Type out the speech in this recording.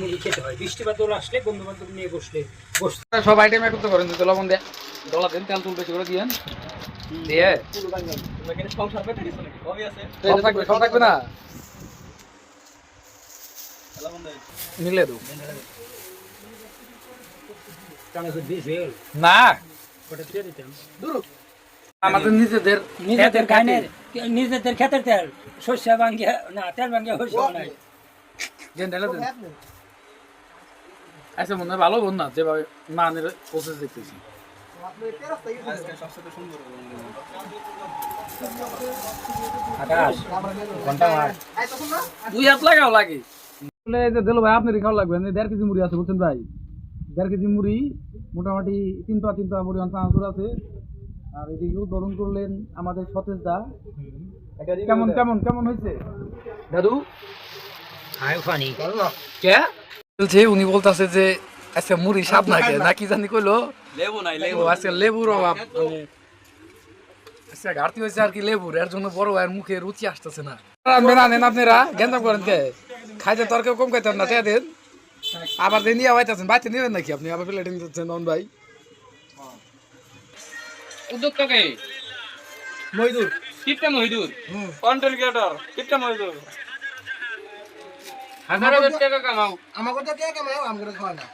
মুড়ি খেতে হয়। বৃষ্টি বাদল আসলে বন্ধু বান্ধব নিয়ে বসলে সব আইটেম একত্র করেন, দিতে লবণ দিয়ে ডলা দেন, তেল তুল বেশি করে দিয়েন, দিয়ে সব থাকবে না মিলে দেবো না আমাদের নিজেদের নিজেদের গানের নিজেদের ক্ষেতের তেল শস্য ভাঙ্গিয়া না তেল ভাঙ্গিয়া হইছে নাই দেন ঢেলে দেন। আচ্ছা মনে হয় ভালো বোন না, যেভাবে মানের প্রসেস দেখতেছি দুই হাত লাগাও লাগে দিল ভাই, আপনারই খাওয়া লাগবে। 1.5 কেজি মুড়ি আছে বুঝছেন ভাই, 1.5 কেজি মুড়ি মোটামুটি তিনটা মুড়ি চানাচুর আছে। আর এদিকে উদ্বোধন করলেন আমাদের সতেজ দা। কেমন কেমন কেমন হয়েছে দাদু? কে বলছে? উনি বলতেছে যে আচ্ছা মুড়ি সাপ নাকি নাকি জানি কইলো লেবু নাই, লেবু আজকে লেবুর অভাব, আচ্ছা ঘাটতি হয়েছে আর কি লেবুর, এর জন্য বড় ভাইয়ের মুখে রুচি আসতেছে না। নেন আপনারা গেন্দাম করেন কে? খাইতে তরকারি কম খাইতেন না, টেয়া দেন আবার দিয়ে নিয়ে আইতেছেন, বাইতে নিবেন নাকি আপনি? আবার প্লেটিং দিচ্ছেন নন ভাই। উদ্যোক্তা কে? মইদুর কিপটা মহিদুর, কন্টেন্ট ক্রিয়েটর কিপটা মহিদুর। 1000 টাকা কামাও। আমাকে তো কে কামাও, আমাকে খাওয়া না।